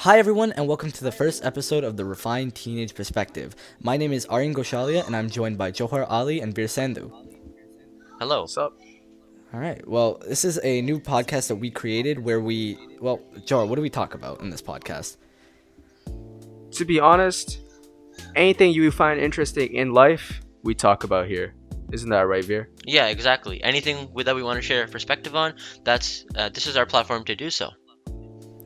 Hi everyone, and welcome to the first episode of the Refined Teenage Perspective. My name is Aryan Goshalia, and I'm joined by Johar Ali and Bir Sandhu. Hello. What's up? All right. Well, this is a new podcast that we created where Johar, what do we talk about in this podcast? To be honest, anything you find interesting in life, we talk about here. Isn't that right, Veer? Yeah, exactly. That we want to share a perspective on, this is our platform to do so.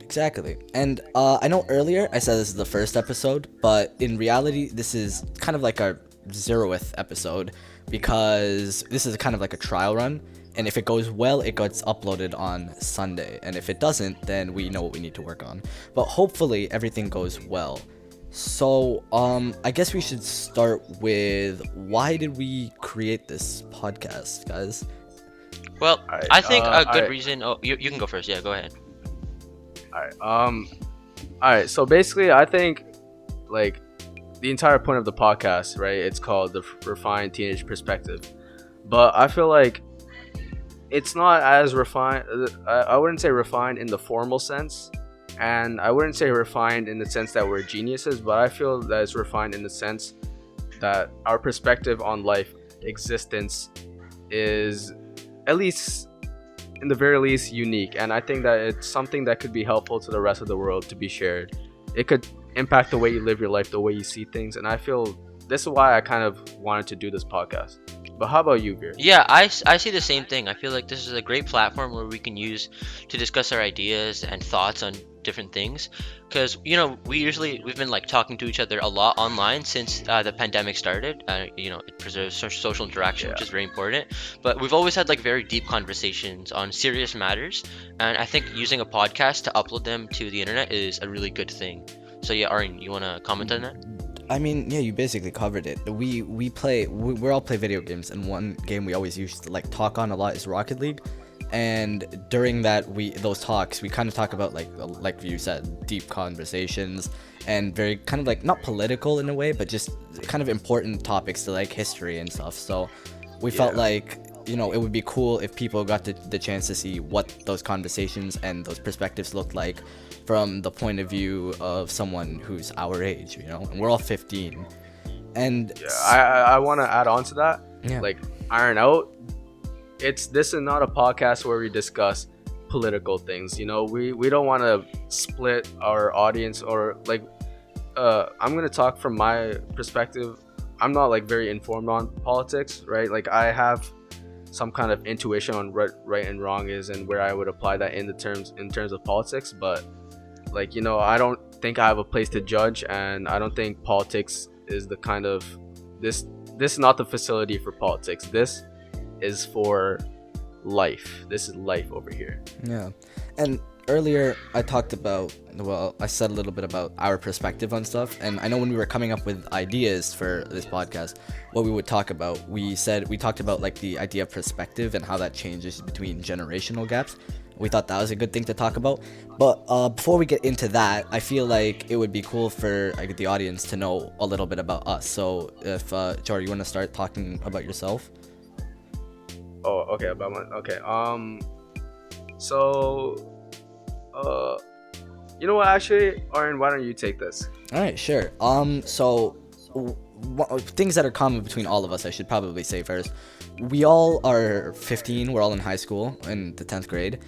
Exactly. And I know earlier I said this is the first episode, but in reality, this is kind of like our 0th episode because this is kind of like a trial run. And if it goes well, it gets uploaded on Sunday. And if it doesn't, then we know what we need to work on. But hopefully everything goes well. So, I guess we should start with why did we create this podcast, guys? Well, Alright, I think a good alright, reason. Oh, you can go first. Yeah, go ahead. alright. So basically, I think like the entire point of the podcast, right? It's called the Refined Teenage Perspective, but I feel like it's not as refined. I wouldn't say refined in the formal sense, and I wouldn't say refined in the sense that we're geniuses, but I feel that it's refined in the sense that our perspective on life, existence, is at least in the very least unique, and I think that it's something that could be helpful to the rest of the world to be shared. It could impact the way you live your life, the way you see things, and I feel this is why I kind of wanted to do this podcast. But how about you, Veer? Yeah, I see the same thing. I feel like this is a great platform where we can use to discuss our ideas and thoughts on different things. Because we've been like talking to each other a lot online since the pandemic started. It preserves social interaction, which Yeah. is very important. But we've always had like very deep conversations on serious matters, and I think using a podcast to upload them to the internet is a really good thing. So yeah, Arin, you wanna comment on that? I mean, yeah, you basically covered it. We all play video games, and one game we always used to like talk on a lot is Rocket League. And during those talks, we kind of talk about like you said, deep conversations and very kind of like not political in a way, but just kind of important topics to like history and stuff. So we felt Yeah. like it would be cool if people got the chance to see what those conversations and those perspectives looked like from the point of view of someone who's our age, and we're all 15. And Yeah, I want to add on to that. yeah. Like, iron out. This is not a podcast where we discuss political things. We don't want to split our audience or like. I'm gonna talk from my perspective. I'm not like very informed on politics, right? Like I have some kind of intuition on what right and wrong is and where I would apply that in terms of politics, but like I don't think I have a place to judge, and I don't think politics is the kind of this is not the facility for politics. This is for life. This is life over here. Yeah. And earlier I said a little bit about our perspective on stuff. And I know when we were coming up with ideas for this podcast, what we would talk about, we talked about like the idea of perspective and how that changes between generational gaps. We thought that was a good thing to talk about. But before we get into that, I feel like it would be cool for the audience to know a little bit about us. So if, Jor, you want to start talking about yourself? Oh, okay. About my okay. So, you know what? Actually, Aaron, why don't you take this? All right, sure. So things that are common between all of us, I should probably say first. We all are 15. We're all in high school in the 10th grade.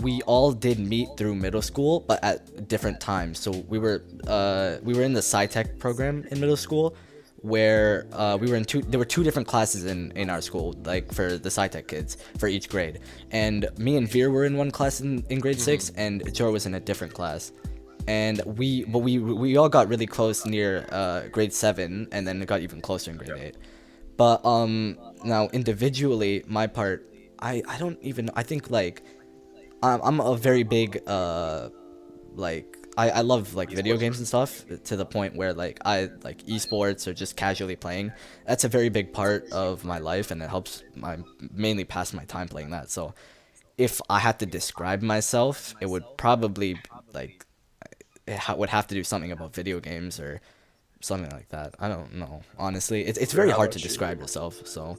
We all did meet through middle school, but at different times. So we were in the SciTech program in middle school, where there were two different classes in our school, like for the SciTech kids for each grade. And me and Veer were in one class in grade 6, and Jor was in a different class. And we all got really close near grade 7, and then it got even closer in grade 8. But now individually, my part, I don't even I think like I'm a very big I love like video games and stuff to the point where like I like esports or just casually playing. That's a very big part of my life, and it helps mainly pass my time playing that. So if I had to describe myself, it would probably like would have to do something about video games or something like that. I don't know. Honestly, it's very How hard to about you? describe yourself. So,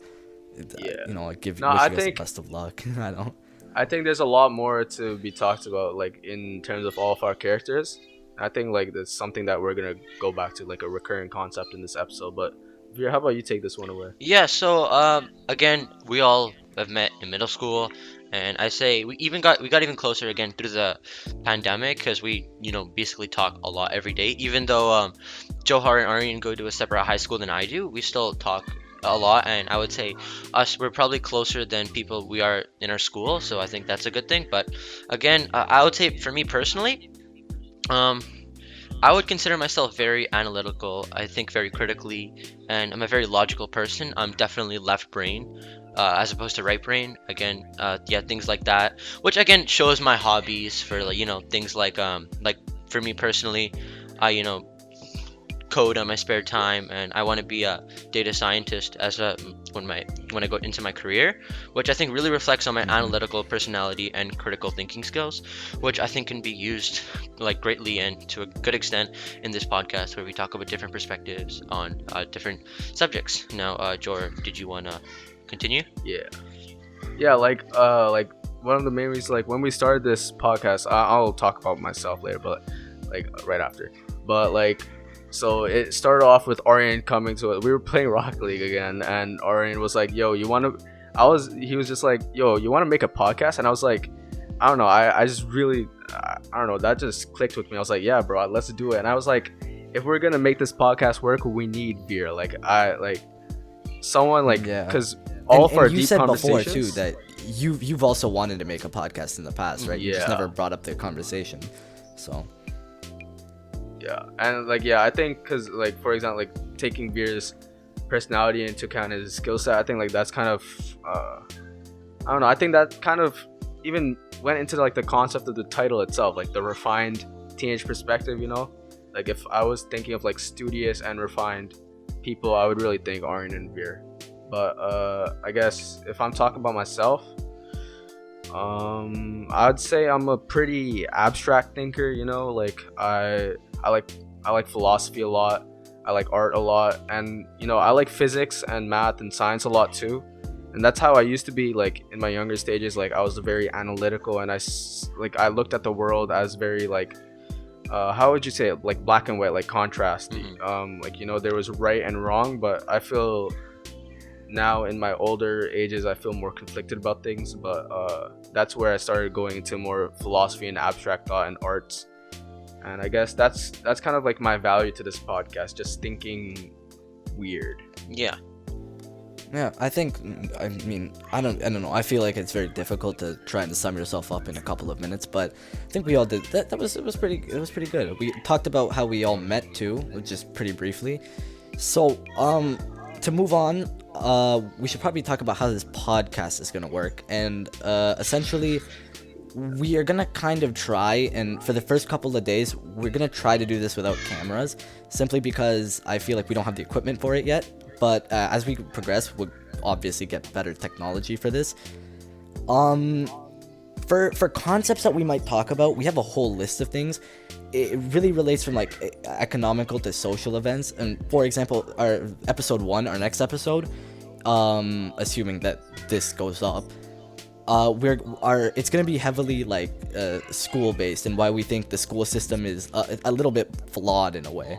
Yeah. I wish No, you I guys the think best of luck. I don't. I think there's a lot more to be talked about, like in terms of all of our characters. I think like that's something that we're gonna go back to, like a recurring concept in this episode. But Veer, how about you take this one away? Yeah, so again, we all have met in middle school, and I say we got even closer again through the pandemic because we basically talk a lot every day. Even though Johar and Aryan go to a separate high school than I do, we still talk a lot, and I would say we're probably closer than people we are in our school, so I think that's a good thing. But again, I would say for me personally, um, I would consider myself very analytical. I think very critically, and I'm a very logical person. I'm definitely left brain, as opposed to right brain. Again, yeah, things like that, which again shows my hobbies for like things like for me personally, I code on my spare time, and I want to be a data scientist as a when I go into my career, which I think really reflects on my Hmm. analytical personality and critical thinking skills, which I think can be used like greatly and to a good extent in this podcast where we talk about different perspectives on different subjects. Now, Jor, did you wanna continue? Yeah, yeah. Like one of the main reasons, like when we started this podcast, I'll talk about myself later, but like right after. But like, so it started off with Orion coming to it. We were playing Rocket League again, and Orion was like, "Yo, you want to?" He was just like, "Yo, you want to make a podcast?" And I was like, I don't know. I just really, I don't know. That just clicked with me. I was like, yeah, bro, let's do it. And I was like, if we're gonna make this podcast work, we need beer. Like I like someone like Yeah. because all of And our you deep said before too conversations. that you've also wanted to make a podcast in the past, right? You just Yeah, never brought up the conversation. So yeah, and like yeah, I think because like for example, like taking beer's personality into account, his skill set, I think like that's kind of I don't know. I think that kind of even went into like the concept of the title itself, like the refined teenage perspective. Like if I was thinking of like studious and refined people, I would really think Aryan and Veer. But I guess if I'm talking about myself, I'd say I'm a pretty abstract thinker. Like I like I like philosophy a lot. I like art a lot, and I like physics and math and science a lot too. And that's how I used to be like in my younger stages. Like I was very analytical, and like I looked at the world as very like how would you say it? Like black and white, like contrasty. Hmm. Like there was right and wrong, but I feel now in my older ages I feel more conflicted about things. But that's where I started going into more philosophy and abstract thought and arts. And I guess that's kind of like my value to this podcast, just thinking weird. Yeah. yeah, I think I mean I don't know. I feel like it's very difficult to try and sum yourself up in a couple of minutes, but I think we all did that. It was pretty good. We talked about how we all met too, just pretty briefly. So to move on, we should probably talk about how this podcast is gonna work, and essentially we are gonna kind of try, and for the first couple of days we're gonna try to do this without cameras, simply because I feel like we don't have the equipment for it yet. But as we progress, we'll obviously get better technology for this. um for concepts that we might talk about, we have a whole list of things. It really relates from like economical to social events. And for example, our episode 1, our next episode, assuming that this goes up, it's gonna be heavily like school based, and why we think the school system is a little bit flawed in a way.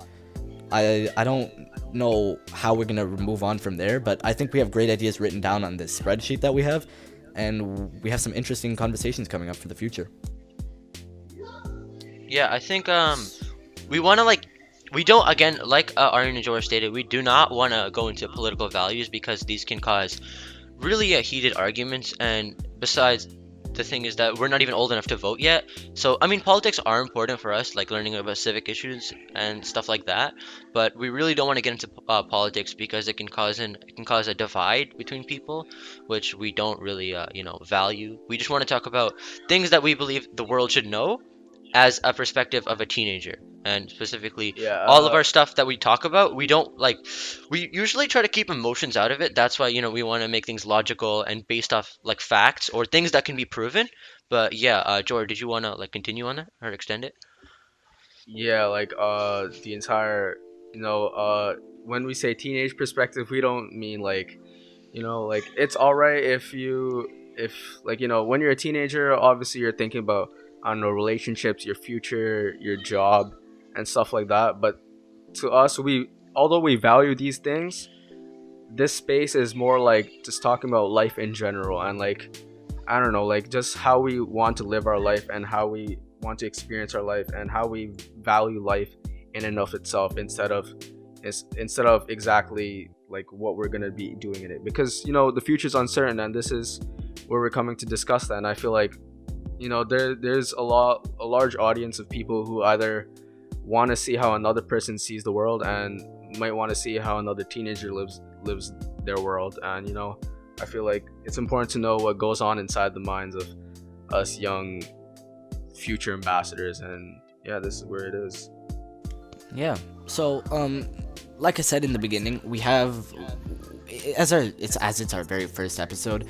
I don't know how we're gonna move on from there, but I think we have great ideas written down on this spreadsheet that we have, and we have some interesting conversations coming up for the future. Yeah, I think we want to like we don't again like Aryan and George stated, we do not want to go into political values because these can cause really heated arguments. And besides, the thing is that we're not even old enough to vote yet. So I mean, politics are important for us, like learning about civic issues and stuff like that. But we really don't want to get into politics because it can cause a divide between people, which we don't really value. We just want to talk about things that we believe the world should know as a perspective of a teenager. And specifically, Yeah. all of our stuff that we talk about, we don't like, we usually try to keep emotions out of it. That's why we want to make things logical and based off like facts or things that can be proven. But yeah, George, did you want to like continue on that or extend it? Yeah, like the entire when we say teenage perspective, we don't mean like like it's all right if you if like when you're a teenager, obviously you're thinking about, I don't know, relationships, your future, your job, and stuff like that. But to us, we although we value these things, this space is more like just talking about life in general, and like, I don't know, like just how we want to live our life and how we want to experience our life and how we value life in and of itself, instead of exactly like what we're gonna be doing in it, because the future's uncertain, and this is where we're coming to discuss that. And I feel like there's a large audience of people who either want to see how another person sees the world and might want to see how another teenager lives their world. And I feel like it's important to know what goes on inside the minds of us young future ambassadors. And yeah, this is where it is. Yeah. So, like I said in the beginning, we have, it's our very first episode.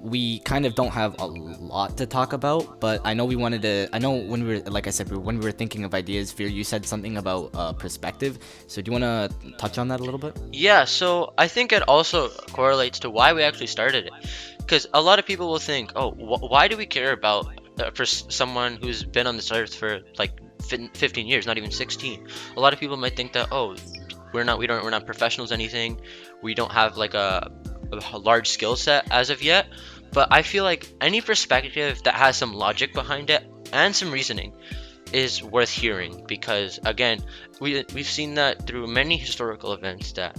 We kind of don't have a lot to talk about, but I know when we were, like I said, when we were thinking of ideas, Veer, you said something about perspective. So do you want to touch on that a little bit? Yeah, so I think it also correlates to why we actually started it. Because a lot of people will think, oh, why do we care about for someone who's been on this earth for like 15 years, not even 16? A lot of people might think that, oh, we're not professionals, anything. We don't have like a large skill set as of yet. But I feel like any perspective that has some logic behind it and some reasoning is worth hearing, because again, we've seen that through many historical events that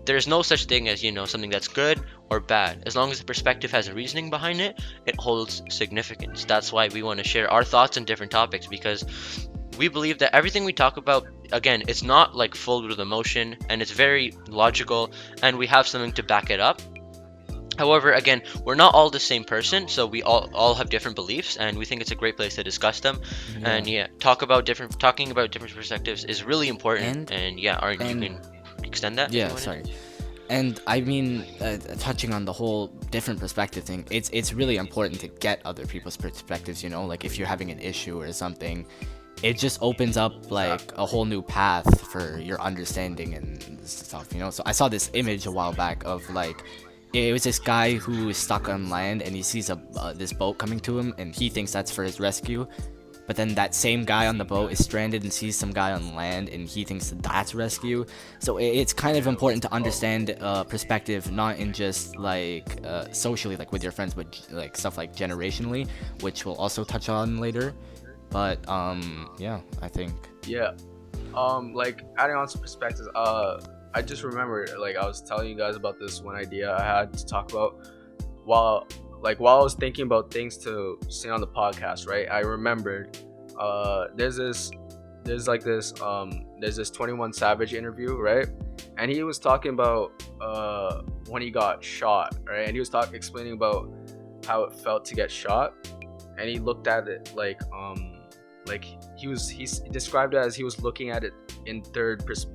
there's no such thing as something that's good or bad. As long as the perspective has a reasoning behind it, it holds significance. That's why we want to share our thoughts on different topics, because we believe that everything we talk about, again, it's not like full with emotion, and it's very logical, and we have something to back it up. However, again, we're not all the same person, so we all have different beliefs, and we think it's a great place to discuss them. Yeah. And yeah, talking about different perspectives is really important. And yeah, Arden, you can extend that. Yeah, sorry. And I mean, touching on the whole different perspective thing, it's really important to get other people's perspectives. Like if you're having an issue or something, it just opens up like a whole new path for your understanding and stuff. So I saw this image a while back of like, it was this guy who is stuck on land, and he sees this boat coming to him, and he thinks that's for his rescue. But then that same guy on the boat is stranded and sees some guy on land, and he thinks that's rescue. So it's kind of important to understand perspective, not in just like socially, like with your friends, but like stuff like generationally, which we'll also touch on later. But yeah, I think. Yeah. Like adding on some perspectives, I just remembered, like I was telling you guys about this one idea I had to talk about while I was thinking about things to say on the podcast, right? I remembered there's this 21 Savage interview, right? And he was talking about when he got shot, right? And he was explaining about how it felt to get shot, and he looked at it like he described it as he was looking at it in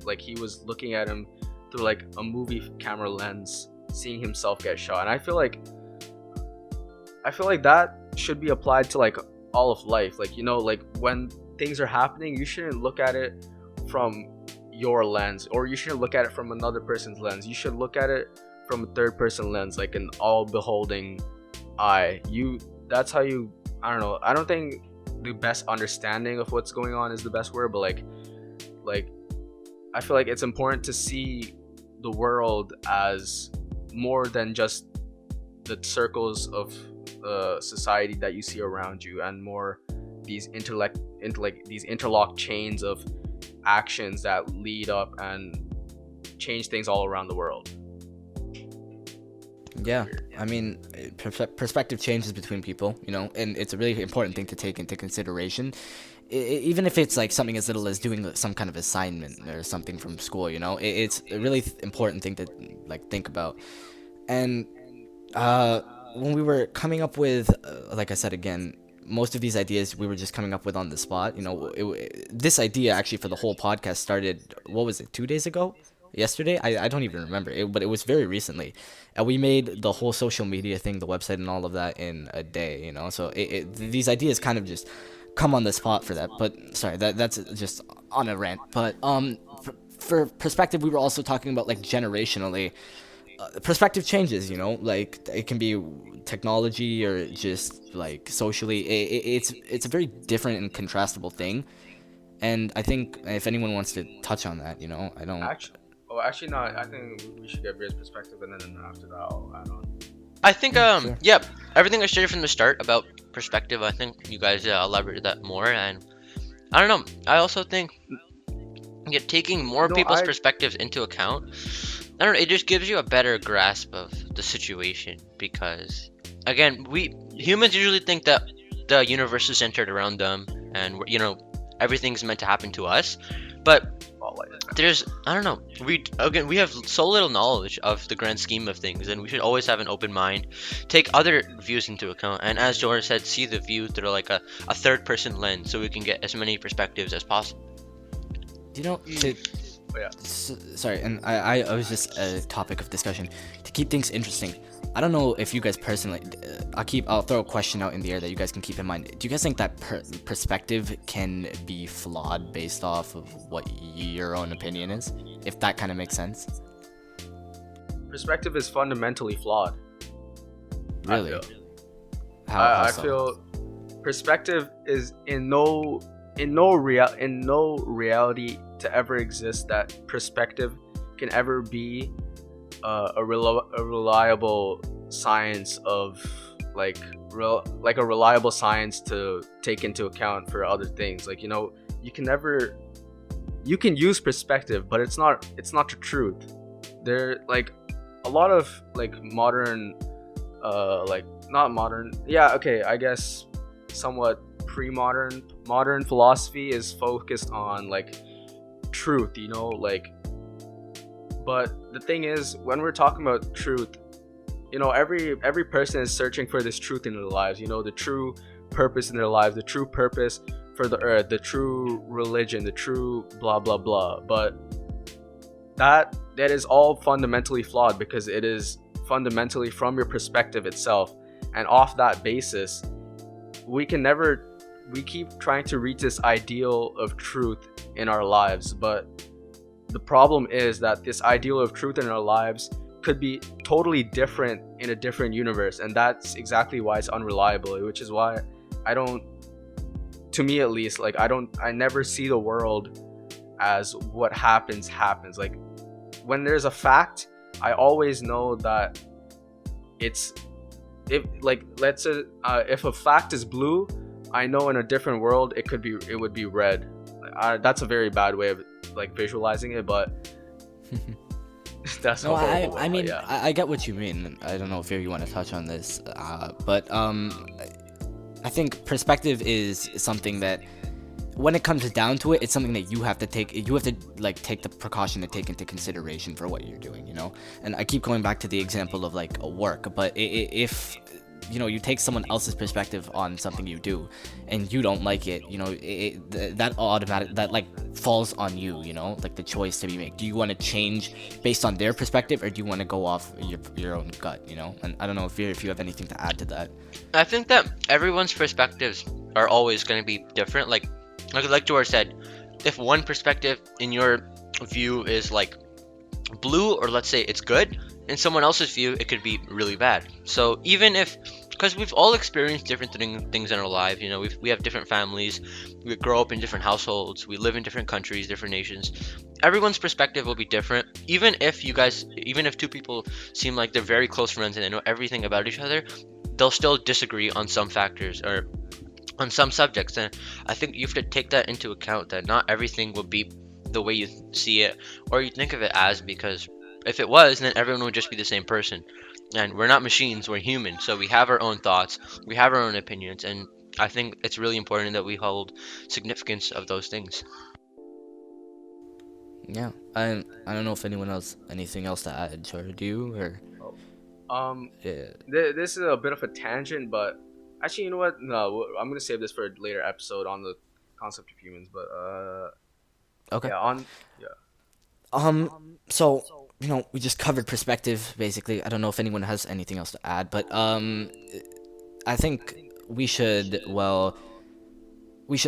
like he was looking at him through like a movie camera lens, seeing himself get shot. And I feel like that should be applied to like all of life. Like like when things are happening, you shouldn't look at it from your lens, or you shouldn't look at it from another person's lens. You should look at it from a third person lens, like an all beholding eye. That's how you, I don't know, I don't think the best understanding of what's going on is the best word, but like I feel like it's important to see the world as more than just the circles of society that you see around you, and more these these interlocked chains of actions that lead up and change things all around the world. Yeah, I mean, perspective changes between people, and it's a really important thing to take into consideration. Even if it's like something as little as doing some kind of assignment or something from school, it's a really important thing to like think about. And when we were coming up with, like I said again, most of these ideas we were just coming up with on the spot. This idea actually for the whole podcast started, what was it, 2 days ago? Yesterday? I don't even remember it, but it was very recently, and we made the whole social media thing, the website and all of that in a day, so these ideas kind of just come on the spot for that. But sorry, that's just on a rant. But for perspective, we were also talking about like generationally, perspective changes, like it can be technology or just like socially, it's a very different and contrastable thing. And I think if anyone wants to touch on that, I don't. Actually, no. I think we should get Beer's perspective, and then after that, I'll add on. I think Yeah, sure. yeah, everything I shared from the start about perspective, I think you guys elaborated that more, and I don't know. I also think taking more You know, people's I perspectives into account, I don't know, it just gives you a better grasp of the situation because, again, we humans usually think that the universe is centered around them and everything's meant to happen to us, but well, like, there's I don't know, we have so little knowledge of the grand scheme of things, and we should always have an open mind, take other views into account, and as Jordan said, see the view through like a third person lens so we can get as many perspectives as possible. To but yeah. sorry, and I was just a topic of discussion to keep things interesting. I don't know if you guys personally, I'll throw a question out in the air that you guys can keep in mind. Do you guys think that perspective can be flawed based off of what your own opinion is? If that kind of makes sense. Perspective is fundamentally flawed. Really? I feel. How I so? feel perspective is in no reality to ever exist that perspective can ever be a reliable science of like a reliable science to take into account for other things. Like, you can use perspective, but it's not the truth. There like a lot of like modern like not modern, yeah, okay, I guess somewhat modern philosophy is focused on like truth, like, but the thing is, when we're talking about truth, every person is searching for this truth in their lives, the true purpose in their lives, the true purpose for the earth, the true religion, the true blah blah blah. But that is all fundamentally flawed because it is fundamentally from your perspective itself, and off that basis we keep trying to reach this ideal of truth in our lives. But the problem is that this ideal of truth in our lives could be totally different in a different universe, and that's exactly why it's unreliable, which is why to me at least, like, I never see the world as what happens. Like, when there's a fact, I always know that it's, if like, let's say if a fact is blue, I know in a different world it would be red. That's a very bad way of like visualizing it, but that's No, a horrible I one, mean, but yeah. I get what you mean. I don't know if you want to touch on this, but I think perspective is something that, when it comes down to it, it's something that you have to like take the precaution to take into consideration for what you're doing, And I keep going back to the example of like a work, but if you take someone else's perspective on something you do and you don't like it, that like falls on you, like the choice to be made. Do you want to change based on their perspective, or do you want to go off your own gut, And I don't know if you have anything to add to that. I think that everyone's perspectives are always going to be different. Like George said, if one perspective in your view is like blue, or let's say it's good, in someone else's view it could be really bad. So even because we've all experienced different things in our life, we have different families, we grow up in different households, we live in different countries, different nations. Everyone's perspective will be different. Even if two people seem like they're very close friends and they know everything about each other, they'll still disagree on some factors or on some subjects. And I think you have to take that into account, that not everything will be the way you see it or you think of it as, because if it was, then everyone would just be the same person. And we're not machines, we're human, so we have our own thoughts, we have our own opinions, and I think it's really important that we hold significance of those things. Yeah, I don't know if anything else to add, or do you, or yeah. This is a bit of a tangent, but actually, you know what? No, I'm gonna save this for a later episode on the concept of humans. But Okay. yeah, So we just covered perspective basically. I don't know if anyone has anything else to add, but I think we should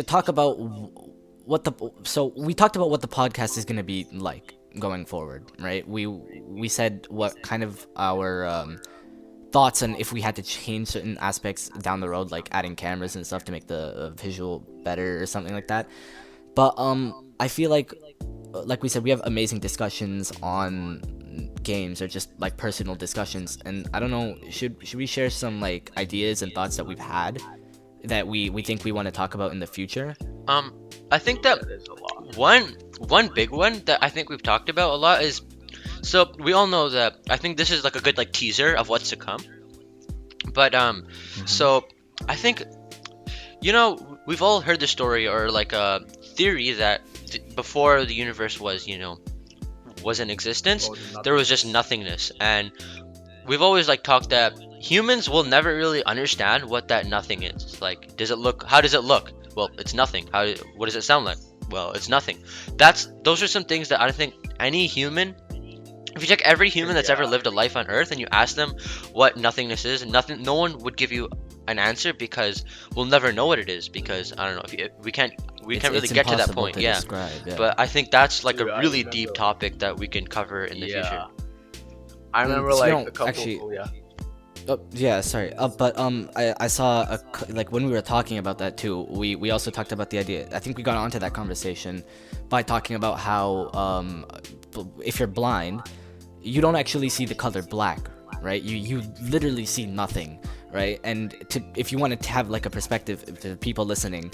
talk about we talked about what the podcast is gonna be like going forward, right? We said what kind of our thoughts on if we had to change certain aspects down the road, like adding cameras and stuff to make the visual better or something like that. But I feel like we said, we have amazing discussions on games or just like personal discussions, and I don't know, should we share some like ideas and thoughts that we've had that we think we want to talk about in the future? I think that There's a lot. one big one that I think we've talked about a lot is, so we all know that, I think this is like a good like teaser of what's to come. But so I think, you know, we've all heard the story or like a theory that before the universe was, you know, was in existence, there was just nothingness. And we've always like talked that humans will never really understand what that nothing is. Like, does it look, how does it look? Well, it's nothing. What does it sound like? Well, it's nothing. Those are some things that I think any human, if you check every human that's ever lived a life on Earth and you ask them what nothingness is, no one would give you an answer, because we'll never know what it is, because I don't know, we can't really get to that impossible point. to Yeah. describe, yeah. But I think that's like Dude, a I really remember- deep topic that we can cover in the future. I remember So, like you know, a couple. actually- Oh, yeah. Yeah, sorry. But I saw like when we were talking about that too. We also talked about the idea. I think we got onto that conversation by talking about how if you're blind, you don't actually see the color black, right? You literally see nothing, right? And if you wanted to have like a perspective to the people listening,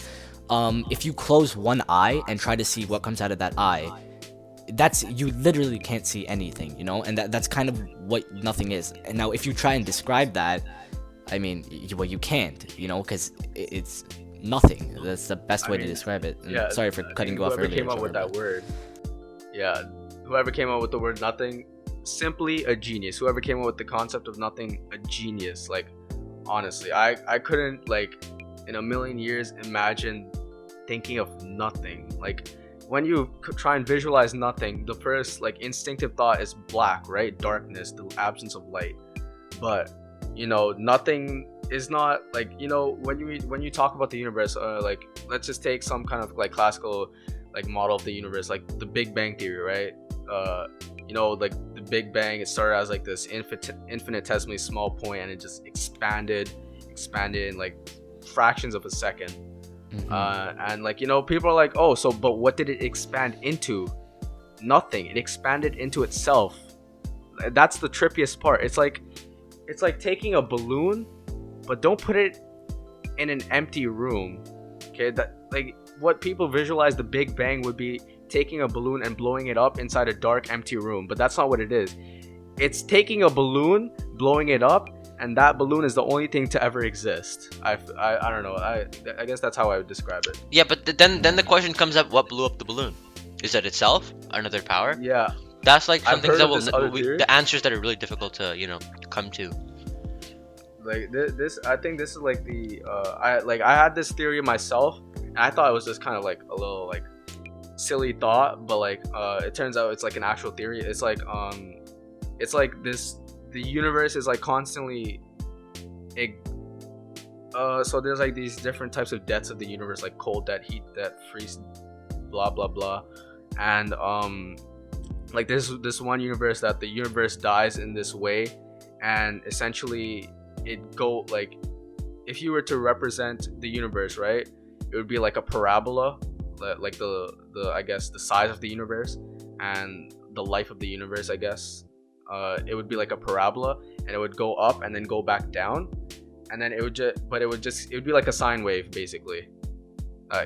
if you close one eye and try to see what comes out of that eye, you literally can't see anything, you know, and that's kind of what nothing is. And now if you try and describe that, I mean, you can't, you know, because it's nothing. That's the best way to describe it. And Yeah, sorry for I cutting think you off whoever earlier. came up with that word, yeah, whoever came up with the word nothing, simply a genius. Whoever came up with the concept of nothing, a genius. Like, honestly, I couldn't, like, in a million years imagine thinking of nothing. Like, when you try and visualize nothing, the first like instinctive thought is black, right? Darkness, the absence of light. But you know, nothing is not like, you know, when you talk about the universe, like, let's just take some kind of like classical like model of the universe, like the Big Bang theory, right? You know, like the Big Bang, it started as like this infinitesimally small point, and it just expanded in like fractions of a second. And like, you know, people are like, oh, so but what did it expand into? Nothing. It expanded into itself. That's the trippiest part. It's like taking a balloon, but don't put it in an empty room. Okay, that, like, what people visualize the Big Bang would be taking a balloon and blowing it up inside a dark empty room, but that's not what it is. It's taking a balloon, blowing it up, and that balloon is the only thing to ever exist. I don't know. I guess that's how I would describe it. Yeah, but then the question comes up: what blew up the balloon? Is it itself, another power? Yeah. That's like I've something heard that of this other theory. the answers that are really difficult to, you know, come to. Like this, I think this is like the I had this theory myself, and I thought it was just kind of like a little like silly thought, but like it turns out it's like an actual theory. It's like this, the universe is like constantly so there's like these different types of deaths of the universe, like cold death, heat death, freeze, blah blah blah. And like there's this one universe that the universe dies in this way, and essentially it go like, if you were to represent the universe, right, it would be like a parabola, like the I guess the size of the universe and the life of the universe, I guess. It would be like a parabola, and it would go up and then go back down, and then it would be like a sine wave, basically.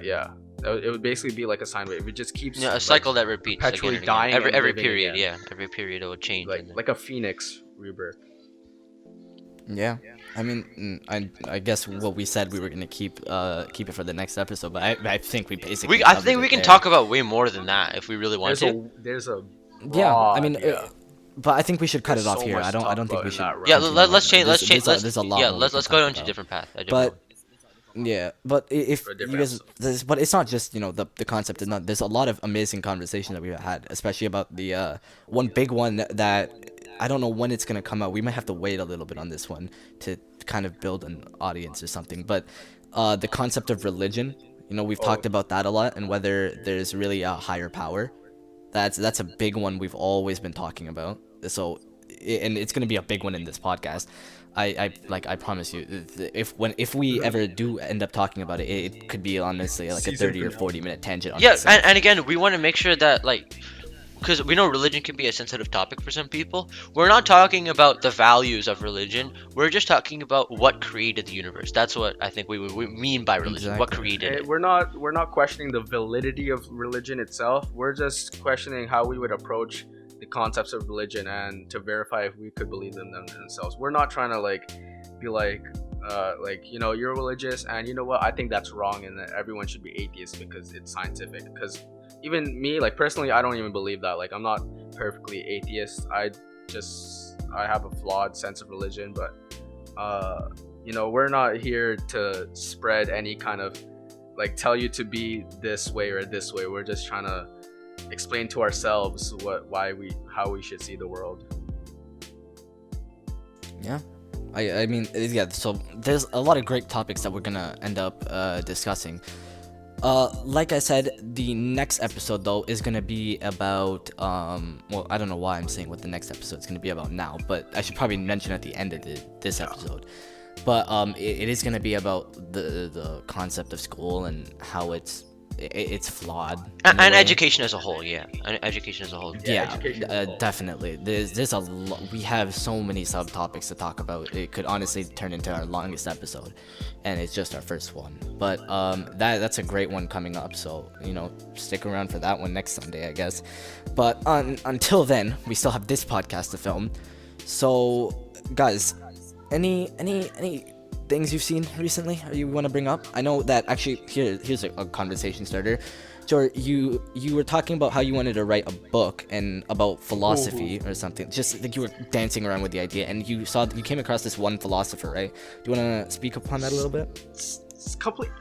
Yeah, it would basically be like a sine wave. It just keeps, Yeah, a like, cycle that repeats perpetually again and again. dying and Every living period. again. Yeah, every period it would change. like a phoenix rebirth. Yeah, I mean, I guess what we said we were gonna keep it for the next episode, but I think we basically I covered think it we can there. talk about way more than that if we really want to. There's a Yeah, I broad, mean, yeah. but I think we should cut There's it off so here. much I to talk don't think about we in should. that round. Yeah, let's change. There's- Let's change. there's a lot Yeah, more we let's can go talk into a about. different path. But yeah, but if For a you different guys, episode. but it's not just, you know, the concept is not. There's a lot of amazing conversation that we've had, especially about the one big one that I don't know when it's gonna come out. We might have to wait a little bit on this one to kind of build an audience or something. But the concept of religion, you know, we've talked about that a lot, and whether there's really a higher power. That's a big one we've always been talking about. So, and it's gonna be a big one in this podcast. I promise you, if we ever do end up talking about it, it could be honestly like a 30 or 40-minute tangent on Yeah, itself. and again, we want to make sure that like because we know religion can be a sensitive topic for some people. We're not talking about the values of religion. We're just talking about what created the universe. That's what I think we mean by religion. What Exactly. created it. We're not questioning the validity of religion itself. We're just questioning how we would approach the concepts of religion and to verify if we could believe in them themselves. We're not trying to like be like you're religious and you know what, I think that's wrong and that everyone should be atheist because it's scientific. Because even me, like personally, I don't even believe that. Like I'm not perfectly atheist. I have a flawed sense of religion, but we're not here to spread any kind of like tell you to be this way or this way. We're just trying to explain to ourselves how we should see the world. Yeah. I mean, yeah, so there's a lot of great topics that we're gonna end up discussing. Like I said, the next episode though is gonna be about well, I don't know why I'm saying what the next episode is gonna be about now, but I should probably mention at the end of this episode. But it is gonna be about the concept of school and how it's flawed in a And way. education as a whole, yeah. And education as a whole. Yeah, Yeah, education as well. definitely. There's a we have so many subtopics to talk about. It could honestly turn into our longest episode, and it's just our first one. But that's a great one coming up. So stick around for that one next Sunday, I guess. But until then, we still have this podcast to film. So guys, any things you've seen recently or you want to bring up? I know that actually here's a conversation starter. George, you were talking about how you wanted to write a book and about philosophy or something. Just like you were dancing around with the idea, and you came across this one philosopher, right? Do you want to speak upon that a little bit? It's complete.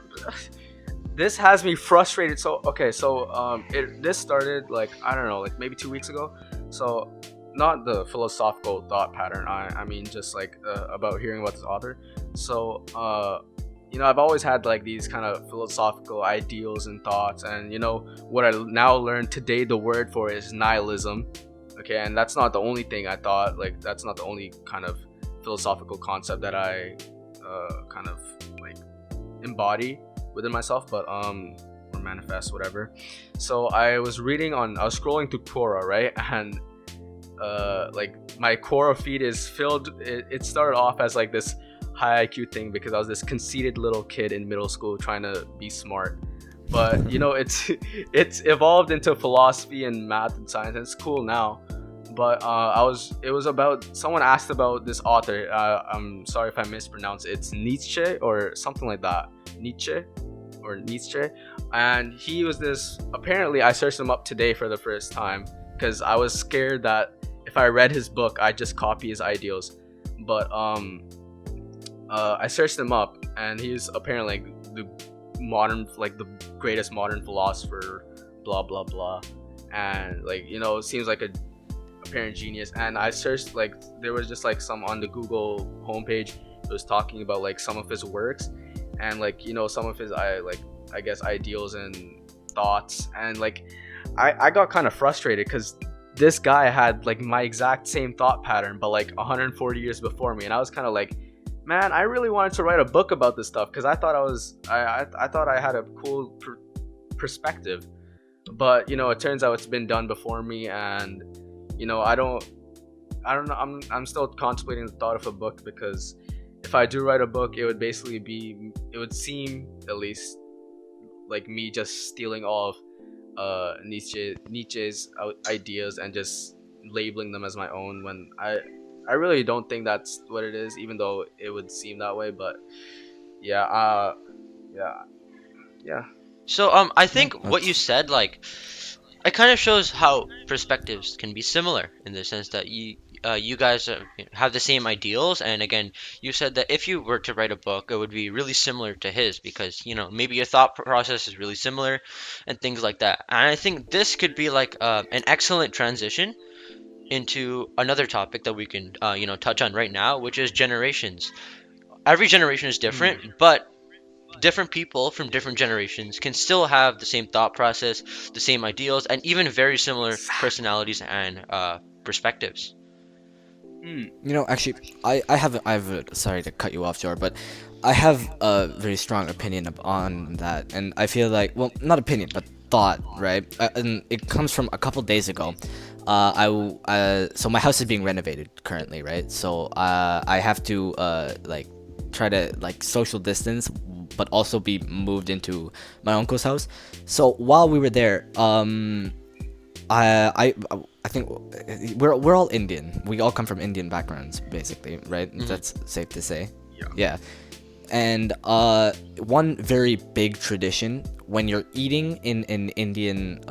This has me frustrated. So this started like I don't know, like maybe 2 weeks ago. So not the philosophical thought pattern. I mean just like about hearing about this author. So I've always had like these kind of philosophical ideals and thoughts, and what I now learned today, the word for it is nihilism. Okay, and that's not the only thing I thought. Like that's not the only kind of philosophical concept that I kind of like embody within myself, but or manifest, whatever. So I was scrolling through Quora, right, and like my Quora feed is filled. It started off as like this high IQ thing because I was this conceited little kid in middle school trying to be smart. But it's evolved into philosophy and math and science, and it's cool now. But it was about someone asked about this author. I'm sorry if I mispronounce it. It's Nietzsche or something like that. Nietzsche, and he was this. Apparently, I searched him up today for the first time because I was scared that if I read his book, I'd just copy his ideals. But I searched him up, and he's apparently the greatest modern philosopher, blah blah blah, and seems like a apparent genius. And I searched, like, there was just like some on the Google homepage. It was talking about like some of his works, and some of his I guess ideals and thoughts, and like I got kind of frustrated because this guy had like my exact same thought pattern, but like 140 years before me, and I was kind of like, man, I really wanted to write a book about this stuff because I thought I thought I had a cool perspective, but it turns out it's been done before me, and I don't know. I'm still contemplating the thought of a book, because if I do write a book, it would seem at least like me just stealing all of Nietzsche's ideas and just labeling them as my own, when I really don't think that's what it is, even though it would seem that way. But yeah, yeah. So I think what you said, like, it kind of shows how perspectives can be similar in the sense that you guys have the same ideals, and again, you said that if you were to write a book, it would be really similar to his because maybe your thought process is really similar and things like that. And I think this could be like an excellent transition into another topic that we can touch on right now, which is generations. Every generation is different, but different people from different generations can still have the same thought process, the same ideals, and even very similar personalities and perspectives. You know, actually, sorry to cut you off, Jor, but I have a very strong opinion on that, and I feel like, well, not opinion, but thought, right? And it comes from a couple days ago. So my house is being renovated currently, right? So I have to like try to like social distance, but also be moved into my uncle's house. So while we were there, I think we're all Indian. We all come from Indian backgrounds, basically, right? That's safe to say. Yeah. Yeah. And one very big tradition when you're eating in an Indian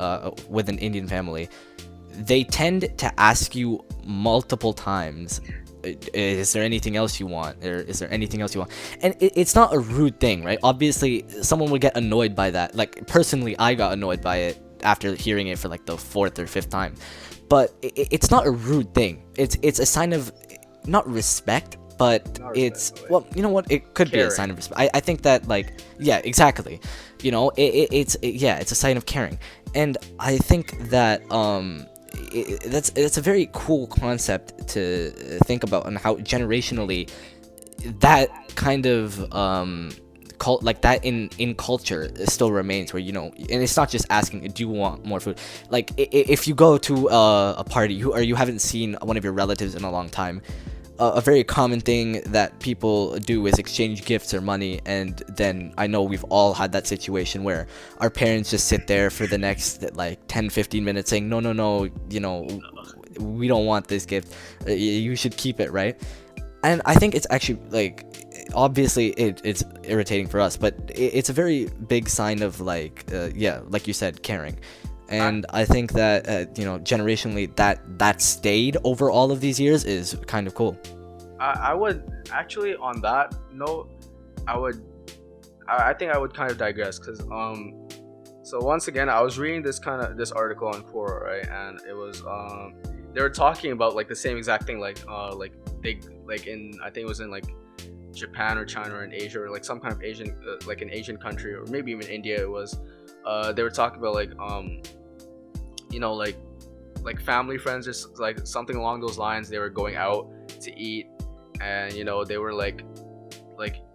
with an Indian family, they tend to ask you multiple times, is there anything else you want, or is there anything else you want? And it's not a rude thing, right? Obviously someone would get annoyed by that. Like personally, I got annoyed by it after hearing it for like the fourth or fifth time, but it's not a rude thing. It's a sign of not respect, but Not it's respect, but well, you know what, it could be a caring. sign of respect. I think that, like, yeah, exactly, you know, it's a sign of caring. And I think that that's a very cool concept to think about, and how generationally that kind of like that in culture still remains, where, you know, and it's not just asking, do you want more food? Like if you go to a party, or you haven't seen one of your relatives in a long time, a very common thing that people do is exchange gifts or money. And then I know we've all had that situation where our parents just sit there for the next like 10-15 minutes saying, no, no, no, you know, we don't want this gift, you should keep it, right? And I think it's actually, like, obviously it's irritating for us, but it's a very big sign of, like, yeah, like you said, caring. And I think that you know, generationally, that stayed over all of these years is kind of cool. I would actually, on that note, I think I would kind of digress, because so once again, I was reading this article on Quora, right? And it was they were talking about like the same exact thing, like they, like, in, I think it was in like Japan or China or in Asia, or like some kind of Asian like an Asian country, or maybe even India. It was they were talking about like you know, like family, friends, just like something along those lines. They were going out to eat, and you know, they were like,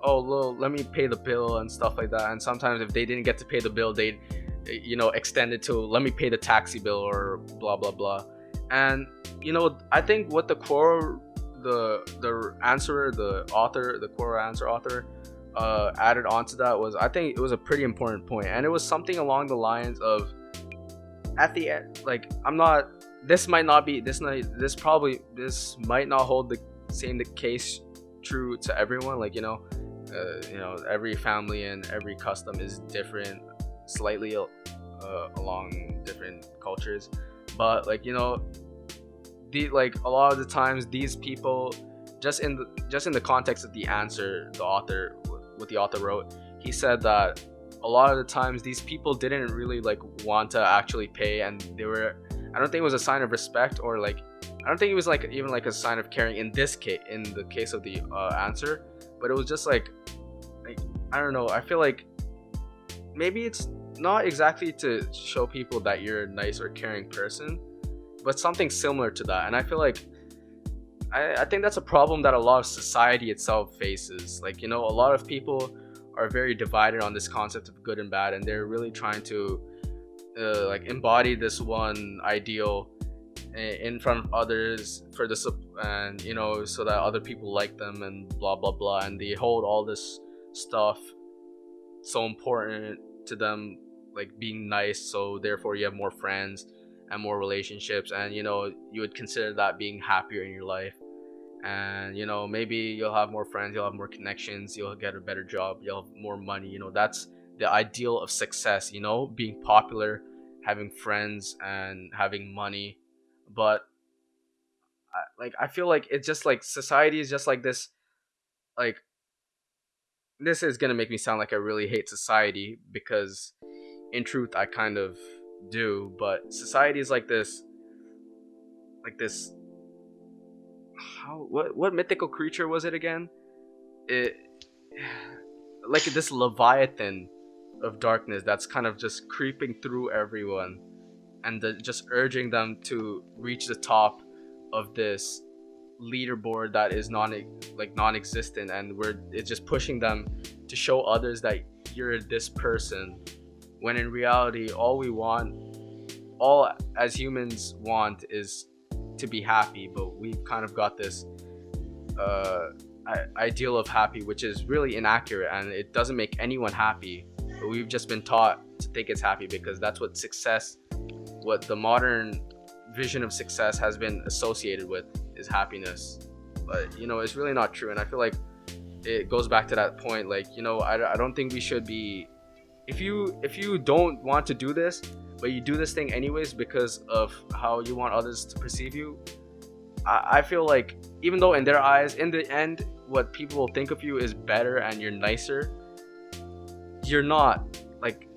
oh, let me pay the bill and stuff like that. And sometimes if they didn't get to pay the bill, they'd, you know, extend it to, let me pay the taxi bill, or blah blah blah. And you know, I think what the Quora, the answerer, the author, the Quora answer author added onto that was, I think it was a pretty important point, and it was something along the lines of, at the end, like, I'm not, this might not be, this might not hold the same case true to everyone. Like, you know, every family and every custom is different, slightly along different cultures. But like, you know, like a lot of the times these people, just in the context of the answer, the author, what the author wrote, he said that a lot of the times these people didn't really like want to actually pay, and they were, I don't think it was a sign of respect, or like, I don't think it was like even like a sign of caring in this case, in the case of the answer, but it was just like I don't know, I feel like maybe it's not exactly to show people that you're a nice or caring person, but something similar to that. And I feel like I think that's a problem that a lot of society itself faces. Like, you know, a lot of people are very divided on this concept of good and bad, and they're really trying to like embody this one ideal in front of others for the and, you know, so that other people like them and blah blah blah, and they hold all this stuff so important to them, like being nice, so therefore you have more friends and more relationships, and you know, you would consider that being happier in your life. And you know, maybe you'll have more friends, you'll have more connections, you'll get a better job, you'll have more money. You know, that's the ideal of success, you know, being popular, having friends, and having money. But I feel like it's just like society is just like this. Like, this is gonna make me sound like I really hate society, because in truth I kind of do. But society is like this, like this, how, what mythical creature was it again? It, like this leviathan of darkness that's kind of just creeping through everyone, and just urging them to reach the top of this leaderboard that is non-existent, and it's just pushing them to show others that you're this person, when in reality all as humans want is to be happy. But we've kind of got this ideal of happy, which is really inaccurate, and it doesn't make anyone happy. But we've just been taught to think it's happy because that's what the modern vision of success has been associated with, is happiness. But it's really not true. And I feel like it goes back to that point, like, I don't think we should be, if you don't want to do this but you do this thing anyways because of how you want others to perceive you, I feel like, even though in their eyes, in the end, what people will think of you is better and you're nicer, you're not. Like,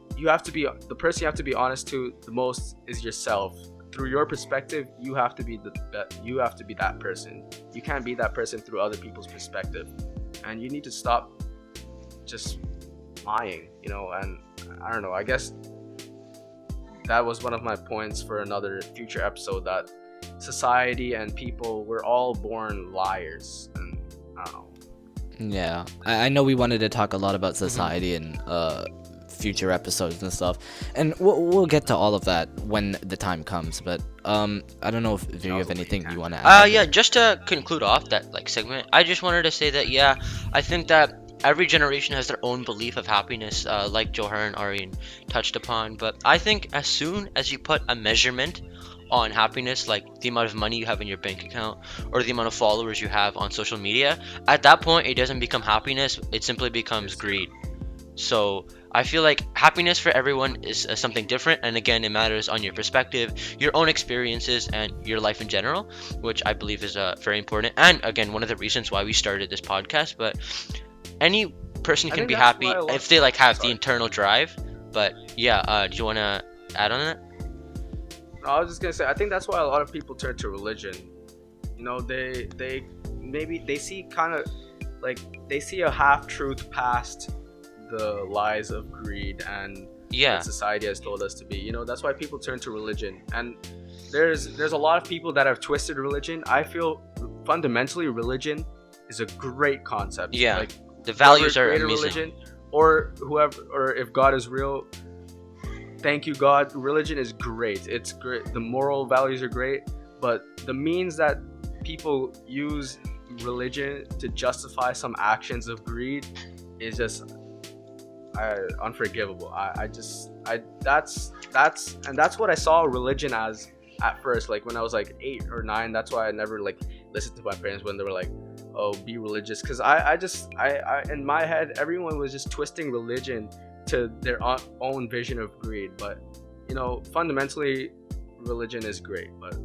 the person you have to be honest to the most is yourself. Through your perspective, you have to be that person. You can't be that person through other people's perspective, and you need to stop just lying. And I don't know, I guess that was one of my points for another future episode, that society and people, we're all born liars. And I don't know. Yeah, I know we wanted to talk a lot about society and future episodes and stuff, and we'll get to all of that when the time comes. But I don't know if you have anything you want to add. Yeah, just to conclude off that segment, I just wanted to say that I think that every generation has their own belief of happiness, like Johar and Aryan touched upon. But I think as soon as you put a measurement on happiness, like the amount of money you have in your bank account or the amount of followers you have on social media, at that point it doesn't become happiness, it simply becomes greed. So I feel like happiness for everyone is something different, and again, it matters on your perspective, your own experiences, and your life in general, which I believe is very important, and again, one of the reasons why we started this podcast. But any person can be happy if they have the internal drive. But do you want to add on that? I was just gonna say, I think that's why a lot of people turn to religion. They see kind of they see a half-truth past the lies of greed and what society has told us to be. That's why people turn to religion. And there's a lot of people that have twisted religion. I feel fundamentally religion is a great concept. Yeah, the values are amazing. Religion, or if God is real, thank you, God. Religion is great. It's great. The moral values are great, but the means that people use religion to justify some actions of greed is just unforgivable. That's what I saw religion as at first. Like when I was 8 or 9, that's why I never listened to my parents when they were like, "Oh, be religious," because I in my head everyone was just twisting religion to their own vision of greed. But fundamentally religion is great. But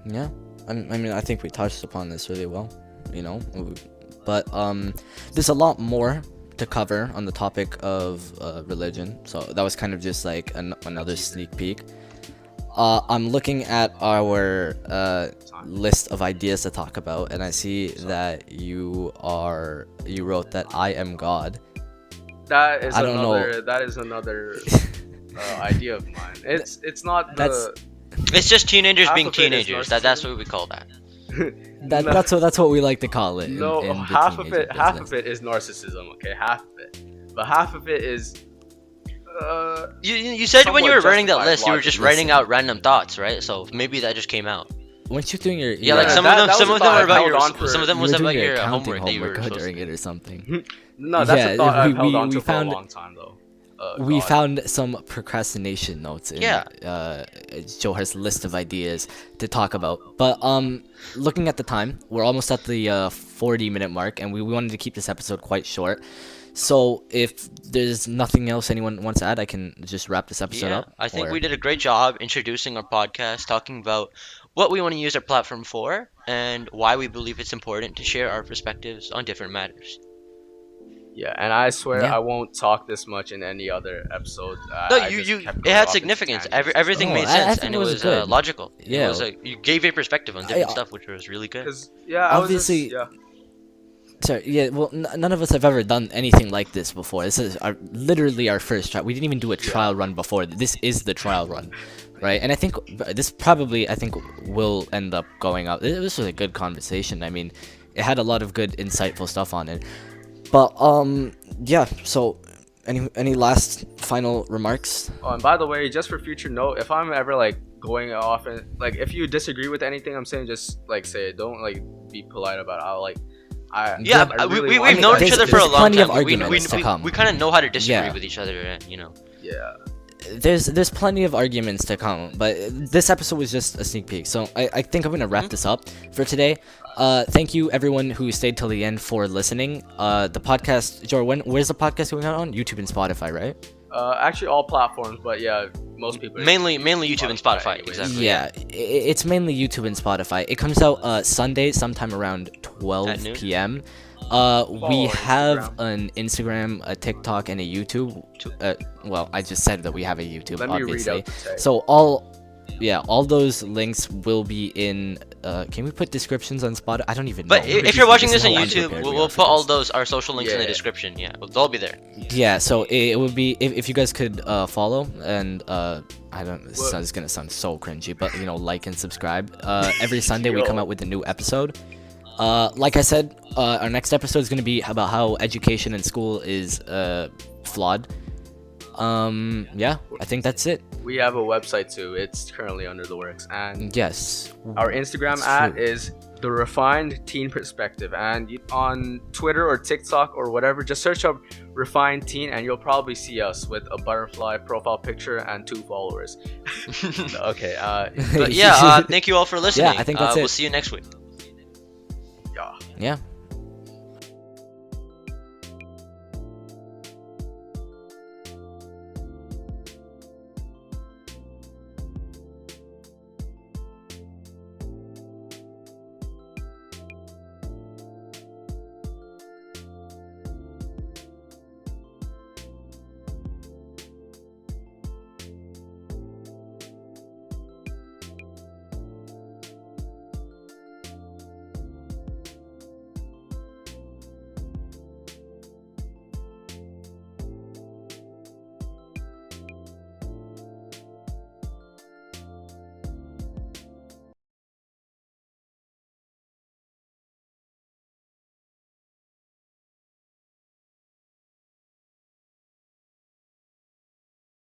yeah, I mean, I think we touched upon this really well, but there's a lot more to cover on the topic of religion, so that was kind of just another sneak peek. I'm looking at our list of ideas to talk about, and I see that you wrote that I am God. That is another idea of mine. It's not it's just teenagers being teenagers. That's what we call that. That's what we like to call it. No, half of it is narcissism. Okay, half of it, but half of it is. You said when you were writing that list, you were just writing out random thoughts, right? So maybe that just came out. Weren't you doing your some of them were about your some of them was about your homework that you were during it or something. No, that's a thought I've held on to for a long time though. We found some procrastination notes in Johar's list of ideas to talk about. But looking at the time, we're almost at the 40-minute mark, and we wanted to keep this episode quite short. So if there's nothing else anyone wants to add, I can just wrap this episode up. I think we did a great job introducing our podcast, talking about what we want to use our platform for, and why we believe it's important to share our perspectives on different matters. Yeah, and I swear I won't talk this much in any other episode. No, it had significance. Everything made sense, and it was logical. Yeah, you gave a perspective on different stuff, which was really good. Obviously. Sorry, well, none of us have ever done anything like this before. This is literally our first try. We didn't even do a trial run before. This is the trial run. right? And I think this probably, I think, will end up going up. This was a good conversation. I mean, it had a lot of good, insightful stuff on it. But yeah. So, any last final remarks? Oh, and by the way, just for future note, if I'm ever like going off and like if you disagree with anything I'm saying, just like say it. Don't like be polite about it. I'll like. Yeah, I really we've want known to each other there's for a long plenty of time. arguments to come. We kind of know how to disagree Yeah. with each other, and Yeah. There's plenty of arguments to come, but this episode was just a sneak peek. So I think I'm gonna wrap this up for today. Thank you everyone who stayed till the end for listening. The podcast, Joe, where's the podcast going out on? YouTube and Spotify, right? Actually, all platforms, but yeah, most people. mainly YouTube and Spotify. anyways. Exactly. Yeah, it's mainly YouTube and Spotify. It comes out Sunday, sometime around 12 At noon? p.m. We Follow have Instagram. an Instagram, a TikTok, and a YouTube. Well, I just said that we have a YouTube, Let me obviously. read out the text. So all those links will be in. Can we put descriptions on Spotify? I don't even know. But if you're watching this on How YouTube, unprepared we we'll are for put all this. those our social links in the Yeah. description. Yeah, they'll be there. Yeah, so it would be if you guys could follow and I don't. This is gonna sound so cringy, but like and subscribe. Every Sunday we come out with a new episode. Like I said, our next episode is gonna be about how education in school is flawed. Yeah, I think that's it. We have a website too. It's currently under the works, and Yes. our Instagram It's ad true. is the Refined Teen Perspective, and on Twitter or TikTok or whatever, just search up Refined Teen, and you'll probably see us with a butterfly profile picture and 2 followers. Okay. But yeah, thank you all for listening. I think that's We'll it. see you next week. Yeah. Yeah.